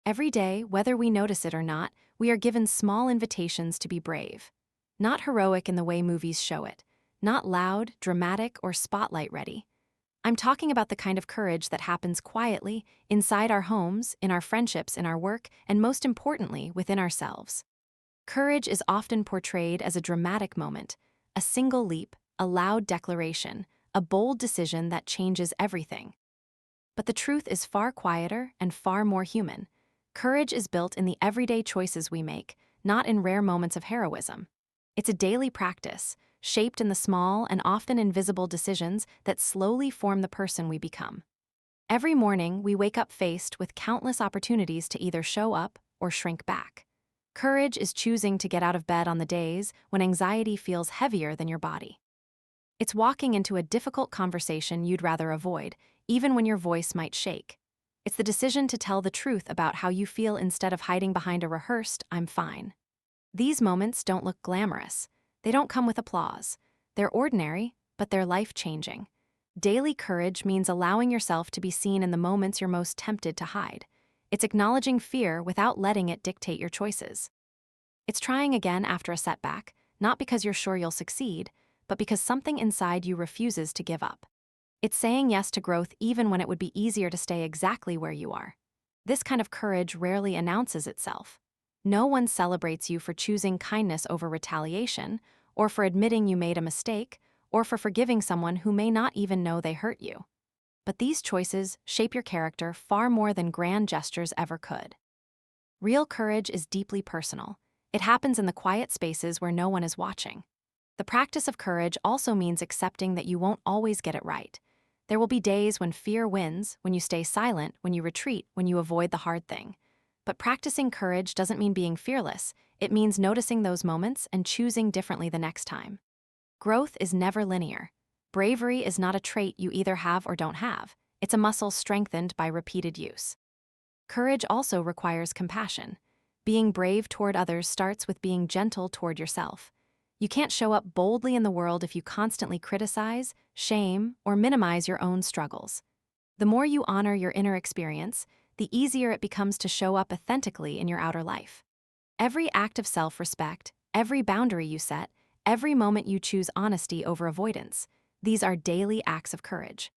Every day, whether we notice it or not, we are given small invitations to be brave. Not heroic in the way movies show it, not loud, dramatic, or spotlight ready. I'm talking about the kind of courage that happens quietly, inside our homes, in our friendships, in our work, and most importantly, within ourselves. Courage is often portrayed as a dramatic moment, a single leap, a loud declaration, a bold decision that changes everything. But the truth is far quieter and far more human. Courage is built in the everyday choices we make, not in rare moments of heroism. It's a daily practice, shaped in the small and often invisible decisions that slowly form the person we become. Every morning, we wake up faced with countless opportunities to either show up or shrink back. Courage is choosing to get out of bed on the days when anxiety feels heavier than your body. It's walking into a difficult conversation you'd rather avoid, even when your voice might shake. It's the decision to tell the truth about how you feel instead of hiding behind a rehearsed, "I'm fine." These moments don't look glamorous. They don't come with applause. They're ordinary, but they're life-changing. Daily courage means allowing yourself to be seen in the moments you're most tempted to hide. It's acknowledging fear without letting it dictate your choices. It's trying again after a setback, not because you're sure you'll succeed, but because something inside you refuses to give up. It's saying yes to growth even when it would be easier to stay exactly where you are. This kind of courage rarely announces itself. No one celebrates you for choosing kindness over retaliation, or for admitting you made a mistake, or for forgiving someone who may not even know they hurt you. But these choices shape your character far more than grand gestures ever could. Real courage is deeply personal. It happens in the quiet spaces where no one is watching. The practice of courage also means accepting that you won't always get it right. There will be days when fear wins, when you stay silent, when you retreat, when you avoid the hard thing. But practicing courage doesn't mean being fearless. It means noticing those moments and choosing differently the next time. Growth is never linear. Bravery is not a trait you either have or don't have. It's a muscle strengthened by repeated use. Courage also requires compassion. Being brave toward others starts with being gentle toward yourself. You can't show up boldly in the world if you constantly criticize, shame, or minimize your own struggles. The more you honor your inner experience, the easier it becomes to show up authentically in your outer life. Every act of self-respect, every boundary you set, every moment you choose honesty over avoidance, these are daily acts of courage.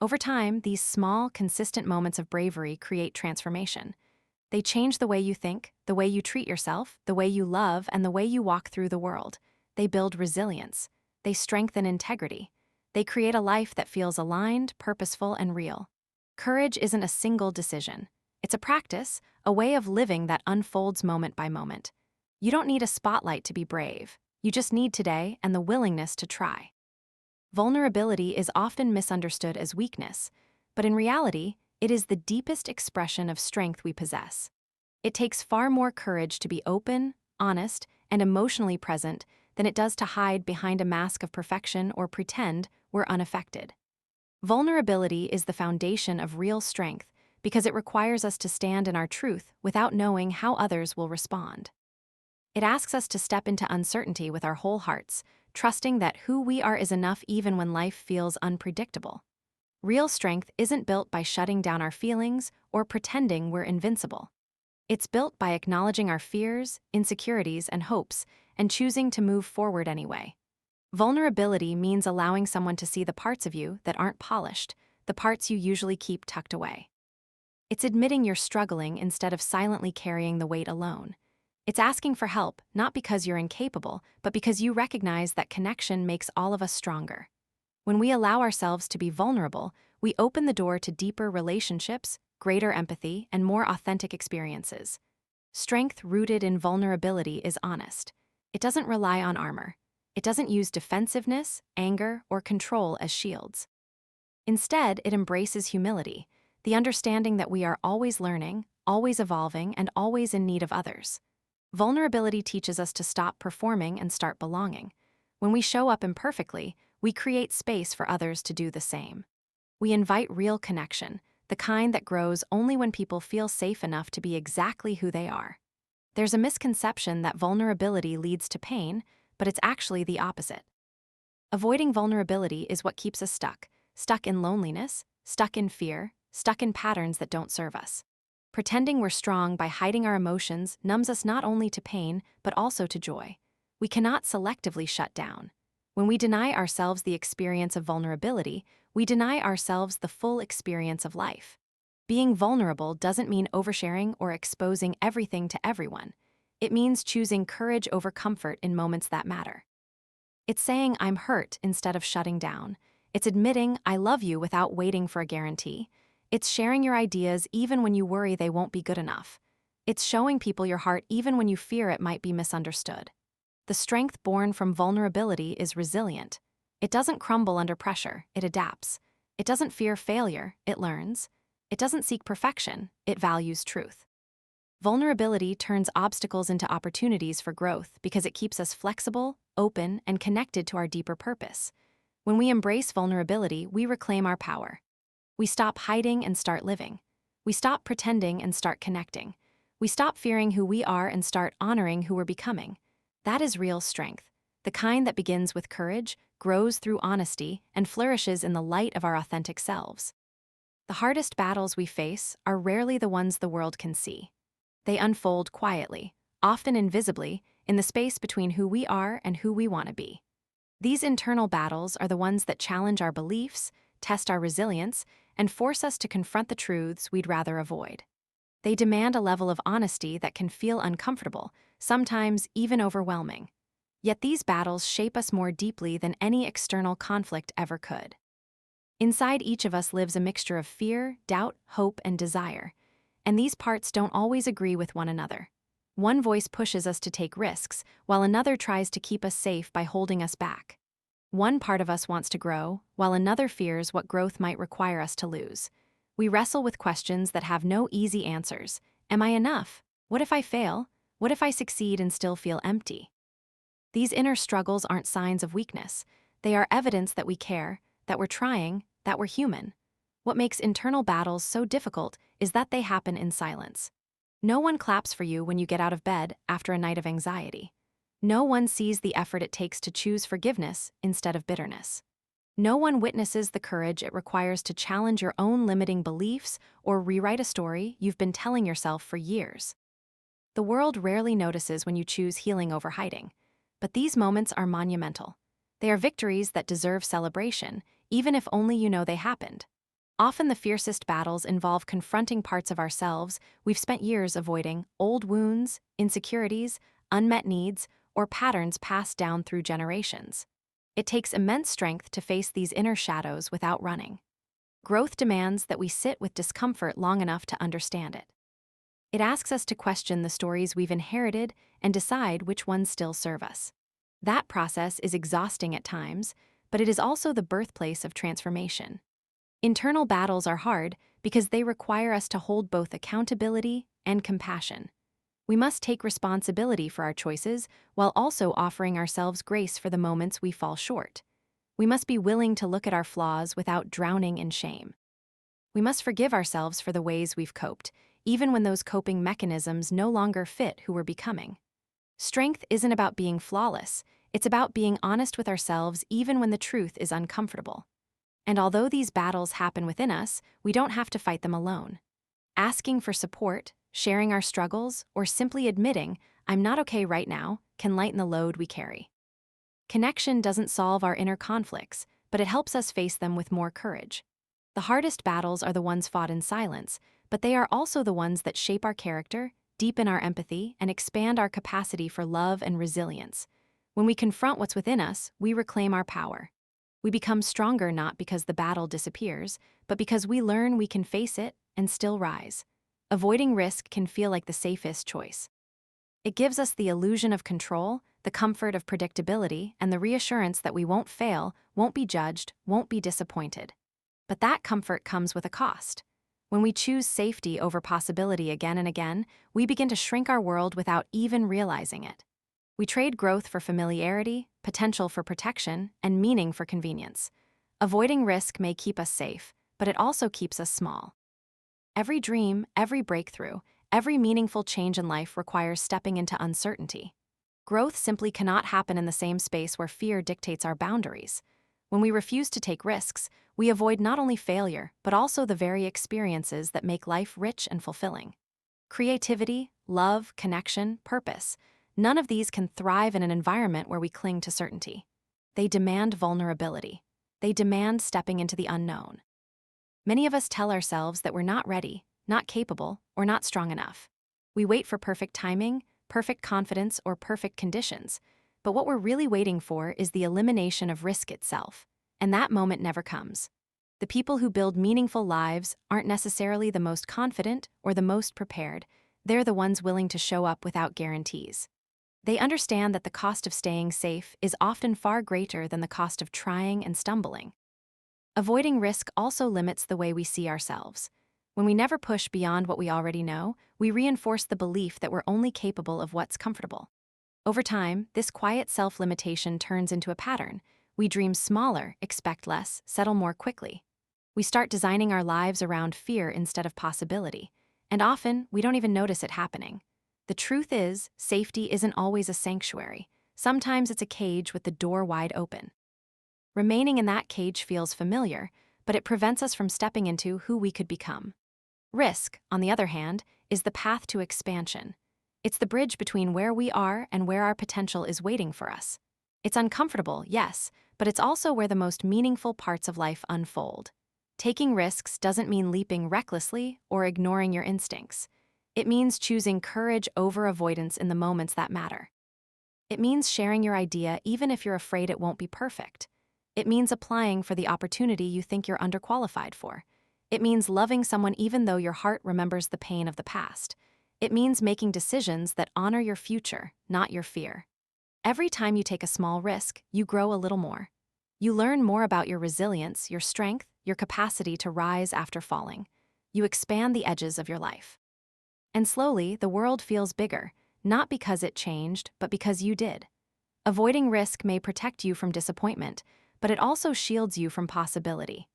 Over time, these small, consistent moments of bravery create transformation. They change the way you think, the way you treat yourself, the way you love, and the way you walk through the world. They build resilience. They strengthen integrity. They create a life that feels aligned, purposeful, and real. Courage isn't a single decision. It's a practice, a way of living that unfolds moment by moment. You don't need a spotlight to be brave. You just need today and the willingness to try. Vulnerability is often misunderstood as weakness, but in reality, it is the deepest expression of strength we possess. It takes far more courage to be open, honest, and emotionally present than it does to hide behind a mask of perfection or pretend we're unaffected. Vulnerability is the foundation of real strength because it requires us to stand in our truth without knowing how others will respond. It asks us to step into uncertainty with our whole hearts, trusting that who we are is enough even when life feels unpredictable. Real strength isn't built by shutting down our feelings or pretending we're invincible. It's built by acknowledging our fears, insecurities, and hopes, and choosing to move forward anyway. Vulnerability means allowing someone to see the parts of you that aren't polished, the parts you usually keep tucked away. It's admitting you're struggling instead of silently carrying the weight alone. It's asking for help, not because you're incapable, but because you recognize that connection makes all of us stronger. When we allow ourselves to be vulnerable, we open the door to deeper relationships, greater empathy, and more authentic experiences. Strength rooted in vulnerability is honest. It doesn't rely on armor. It doesn't use defensiveness, anger, or control as shields. Instead, it embraces humility, the understanding that we are always learning, always evolving, and always in need of others. Vulnerability teaches us to stop performing and start belonging. When we show up imperfectly, we create space for others to do the same. We invite real connection, the kind that grows only when people feel safe enough to be exactly who they are. There's a misconception that vulnerability leads to pain, but it's actually the opposite. Avoiding vulnerability is what keeps us stuck in loneliness, stuck in fear, stuck in patterns that don't serve us. Pretending we're strong by hiding our emotions numbs us not only to pain, but also to joy. We cannot selectively shut down. When we deny ourselves the experience of vulnerability, we deny ourselves the full experience of life. Being vulnerable doesn't mean oversharing or exposing everything to everyone. It means choosing courage over comfort in moments that matter. It's saying I'm hurt instead of shutting down. It's admitting I love you without waiting for a guarantee. It's sharing your ideas even when you worry they won't be good enough. It's showing people your heart even when you fear it might be misunderstood. The strength born from vulnerability is resilient. It doesn't crumble under pressure, it adapts. It doesn't fear failure, it learns. It doesn't seek perfection, it values truth. Vulnerability turns obstacles into opportunities for growth because it keeps us flexible, open, and connected to our deeper purpose. When we embrace vulnerability, we reclaim our power. We stop hiding and start living. We stop pretending and start connecting. We stop fearing who we are and start honoring who we're becoming. That is real strength, the kind that begins with courage, grows through honesty, and flourishes in the light of our authentic selves. The hardest battles we face are rarely the ones the world can see. They unfold quietly, often invisibly, in the space between who we are and who we want to be. These internal battles are the ones that challenge our beliefs, test our resilience, and force us to confront the truths we'd rather avoid. They demand a level of honesty that can feel uncomfortable, sometimes even overwhelming. Yet these battles shape us more deeply than any external conflict ever could. Inside each of us lives a mixture of fear, doubt, hope, and desire. And these parts don't always agree with one another. One voice pushes us to take risks, while another tries to keep us safe by holding us back. One part of us wants to grow, while another fears what growth might require us to lose. We wrestle with questions that have no easy answers. Am I enough? What if I fail? What if I succeed and still feel empty? These inner struggles aren't signs of weakness. They are evidence that we care, that we're trying, that we're human. What makes internal battles so difficult is that they happen in silence. No one claps for you when you get out of bed after a night of anxiety. No one sees the effort it takes to choose forgiveness instead of bitterness. No one witnesses the courage it requires to challenge your own limiting beliefs or rewrite a story you've been telling yourself for years. The world rarely notices when you choose healing over hiding, but these moments are monumental. They are victories that deserve celebration, even if only you know they happened. Often the fiercest battles involve confronting parts of ourselves we've spent years avoiding, old wounds, insecurities, unmet needs, or patterns passed down through generations. It takes immense strength to face these inner shadows without running. Growth demands that we sit with discomfort long enough to understand it. It asks us to question the stories we've inherited and decide which ones still serve us. That process is exhausting at times, but it is also the birthplace of transformation. Internal battles are hard because they require us to hold both accountability and compassion. We must take responsibility for our choices while also offering ourselves grace for the moments we fall short. We must be willing to look at our flaws without drowning in shame. We must forgive ourselves for the ways we've coped, even when those coping mechanisms no longer fit who we're becoming. Strength isn't about being flawless, it's about being honest with ourselves even when the truth is uncomfortable. And although these battles happen within us, we don't have to fight them alone. Asking for support, sharing our struggles, or simply admitting, I'm not okay right now, can lighten the load we carry. Connection doesn't solve our inner conflicts, but it helps us face them with more courage. The hardest battles are the ones fought in silence, but they are also the ones that shape our character, deepen our empathy, and expand our capacity for love and resilience. When we confront what's within us, we reclaim our power. We become stronger not because the battle disappears, but because we learn we can face it and still rise. Avoiding risk can feel like the safest choice. It gives us the illusion of control, the comfort of predictability, and the reassurance that we won't fail, won't be judged, won't be disappointed. But that comfort comes with a cost. When we choose safety over possibility again and again, we begin to shrink our world without even realizing it. We trade growth for familiarity, potential for protection, and meaning for convenience. Avoiding risk may keep us safe, but it also keeps us small. Every dream, every breakthrough, every meaningful change in life requires stepping into uncertainty. Growth simply cannot happen in the same space where fear dictates our boundaries. When we refuse to take risks, we avoid not only failure, but also the very experiences that make life rich and fulfilling. Creativity, love, connection, purpose. None of these can thrive in an environment where we cling to certainty. They demand vulnerability. They demand stepping into the unknown. Many of us tell ourselves that we're not ready, not capable, or not strong enough. We wait for perfect timing, perfect confidence, or perfect conditions. But what we're really waiting for is the elimination of risk itself. And that moment never comes. The people who build meaningful lives aren't necessarily the most confident or the most prepared. They're the ones willing to show up without guarantees. They understand that the cost of staying safe is often far greater than the cost of trying and stumbling. Avoiding risk also limits the way we see ourselves. When we never push beyond what we already know, we reinforce the belief that we're only capable of what's comfortable. Over time, this quiet self-limitation turns into a pattern. We dream smaller, expect less, settle more quickly. We start designing our lives around fear instead of possibility, and often we don't even notice it happening. The truth is, safety isn't always a sanctuary. Sometimes it's a cage with the door wide open. Remaining in that cage feels familiar, but it prevents us from stepping into who we could become. Risk, on the other hand, is the path to expansion. It's the bridge between where we are and where our potential is waiting for us. It's uncomfortable, yes, but it's also where the most meaningful parts of life unfold. Taking risks doesn't mean leaping recklessly or ignoring your instincts. It means choosing courage over avoidance in the moments that matter. It means sharing your idea even if you're afraid it won't be perfect. It means applying for the opportunity you think you're underqualified for. It means loving someone even though your heart remembers the pain of the past. It means making decisions that honor your future, not your fear. Every time you take a small risk, you grow a little more. You learn more about your resilience, your strength, your capacity to rise after falling. You expand the edges of your life. And slowly, the world feels bigger, not because it changed, but because you did. Avoiding risk may protect you from disappointment, but it also shields you from possibility.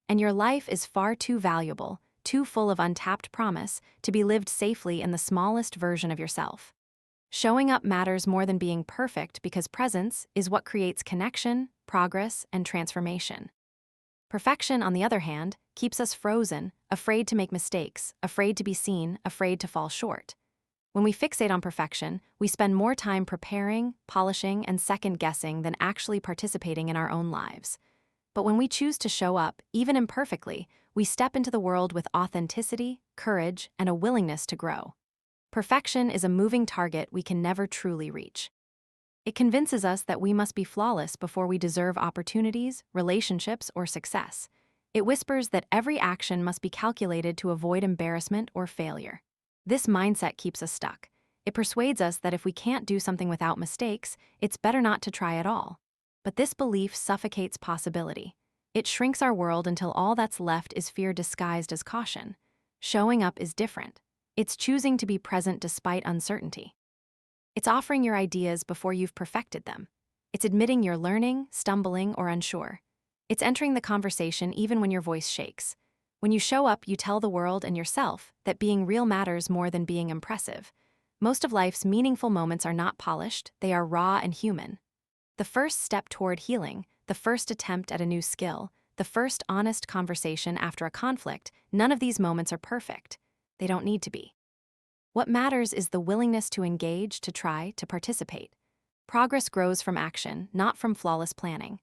And your life is far too valuable, too full of untapped promise, to be lived safely in the smallest version of yourself. Showing up matters more than being perfect because presence is what creates connection, progress, and transformation. Perfection, on the other hand, keeps us frozen, afraid to make mistakes, afraid to be seen, afraid to fall short. When we fixate on perfection, we spend more time preparing, polishing, and second-guessing than actually participating in our own lives. But when we choose to show up, even imperfectly, we step into the world with authenticity, courage, and a willingness to grow. Perfection is a moving target we can never truly reach. It convinces us that we must be flawless before we deserve opportunities, relationships, or success. It whispers that every action must be calculated to avoid embarrassment or failure. This mindset keeps us stuck. It persuades us that if we can't do something without mistakes, it's better not to try at all. But this belief suffocates possibility. It shrinks our world until all that's left is fear disguised as caution. Showing up is different. It's choosing to be present despite uncertainty. It's offering your ideas before you've perfected them. It's admitting you're learning, stumbling, or unsure. It's entering the conversation even when your voice shakes. When you show up, you tell the world and yourself that being real matters more than being impressive. Most of life's meaningful moments are not polished, they are raw and human. The first step toward healing, the first attempt at a new skill, the first honest conversation after a conflict, none of these moments are perfect. They don't need to be. What matters is the willingness to engage, to try, to participate. Progress grows from action, not from flawless planning.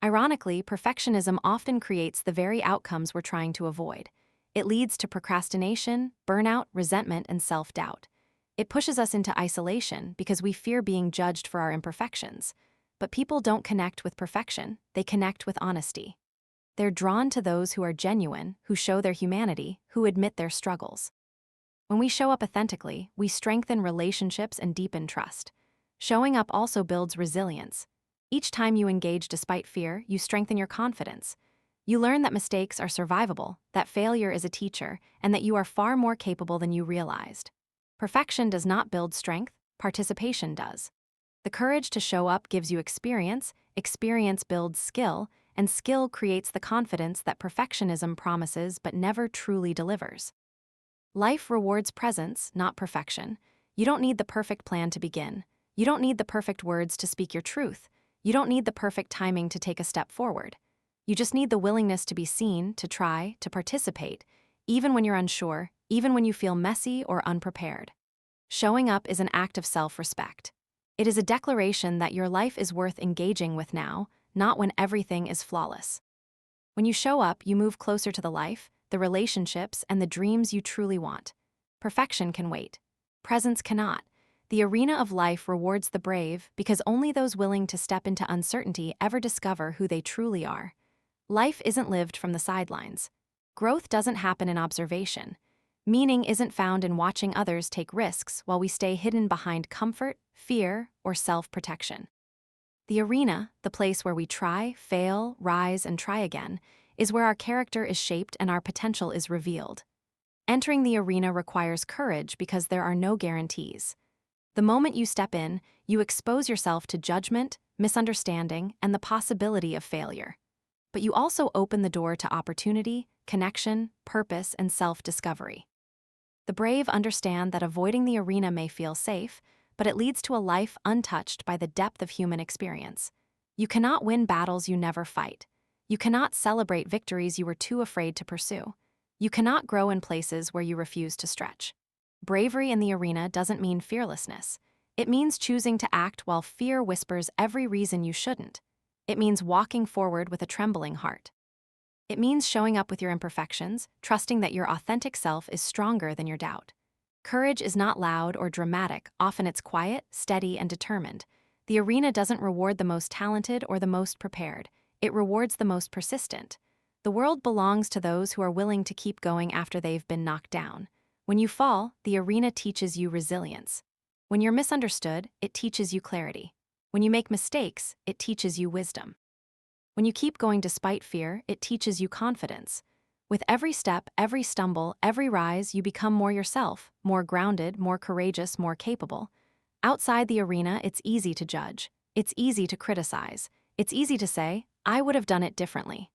Ironically, perfectionism often creates the very outcomes we're trying to avoid. It leads to procrastination, burnout, resentment, and self-doubt. It pushes us into isolation because we fear being judged for our imperfections. But people don't connect with perfection, they connect with honesty. They're drawn to those who are genuine, who show their humanity, who admit their struggles. When we show up authentically, we strengthen relationships and deepen trust. Showing up also builds resilience. Each time you engage despite fear, you strengthen your confidence. You learn that mistakes are survivable, that failure is a teacher, and that you are far more capable than you realized. Perfection does not build strength, participation does. The courage to show up gives you experience, experience builds skill, and skill creates the confidence that perfectionism promises but never truly delivers. Life rewards presence, not perfection. You don't need the perfect plan to begin. You don't need the perfect words to speak your truth. You don't need the perfect timing to take a step forward. You just need the willingness to be seen, to try, to participate, even when you're unsure, even when you feel messy or unprepared. Showing up is an act of self-respect. It is a declaration that your life is worth engaging with now, not when everything is flawless. When you show up, you move closer to the life, the relationships, and the dreams you truly want. Perfection can wait. Presence cannot. The arena of life rewards the brave because only those willing to step into uncertainty ever discover who they truly are. Life isn't lived from the sidelines. Growth doesn't happen in observation. Meaning isn't found in watching others take risks while we stay hidden behind comfort, fear, or self-protection. The arena, the place where we try, fail, rise, and try again, is where our character is shaped and our potential is revealed. Entering the arena requires courage because there are no guarantees. The moment you step in, you expose yourself to judgment, misunderstanding, and the possibility of failure. But you also open the door to opportunity, connection, purpose, and self-discovery. The brave understand that avoiding the arena may feel safe, but it leads to a life untouched by the depth of human experience. You cannot win battles you never fight. You cannot celebrate victories you were too afraid to pursue. You cannot grow in places where you refuse to stretch. Bravery in the arena doesn't mean fearlessness. It means choosing to act while fear whispers every reason you shouldn't. It means walking forward with a trembling heart. It means showing up with your imperfections, trusting that your authentic self is stronger than your doubt. Courage is not loud or dramatic, often it's quiet, steady, and determined. The arena doesn't reward the most talented or the most prepared. It rewards the most persistent. The world belongs to those who are willing to keep going after they've been knocked down. When you fall, the arena teaches you resilience. When you're misunderstood, it teaches you clarity. When you make mistakes, it teaches you wisdom. When you keep going despite fear, it teaches you confidence. With every step, every stumble, every rise, you become more yourself, more grounded, more courageous, more capable. Outside the arena, it's easy to judge. It's easy to criticize. It's easy to say, I would have done it differently.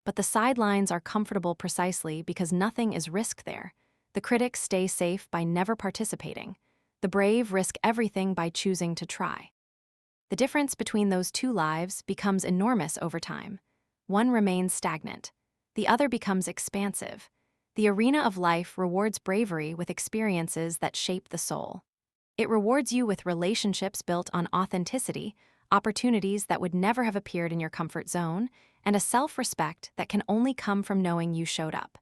But the sidelines are comfortable precisely because nothing is risked there. The critics stay safe by never participating. The brave risk everything by choosing to try. The difference between those two lives becomes enormous over time. One remains stagnant. The other becomes expansive. The arena of life rewards bravery with experiences that shape the soul. It rewards you with relationships built on authenticity, opportunities that would never have appeared in your comfort zone, and a self-respect that can only come from knowing you showed up.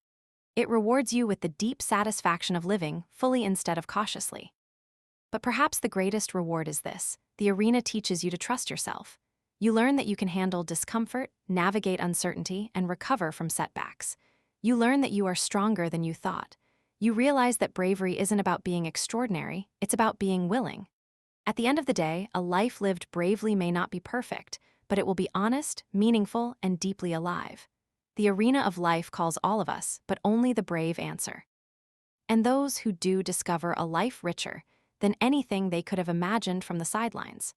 It rewards you with the deep satisfaction of living fully instead of cautiously. But perhaps the greatest reward is this: the arena teaches you to trust yourself. You learn that you can handle discomfort, navigate uncertainty, and recover from setbacks. You learn that you are stronger than you thought. You realize that bravery isn't about being extraordinary, it's about being willing. At the end of the day, a life lived bravely may not be perfect, but it will be honest, meaningful, and deeply alive. The arena of life calls all of us, but only the brave answer. And those who do discover a life richer than anything they could have imagined from the sidelines.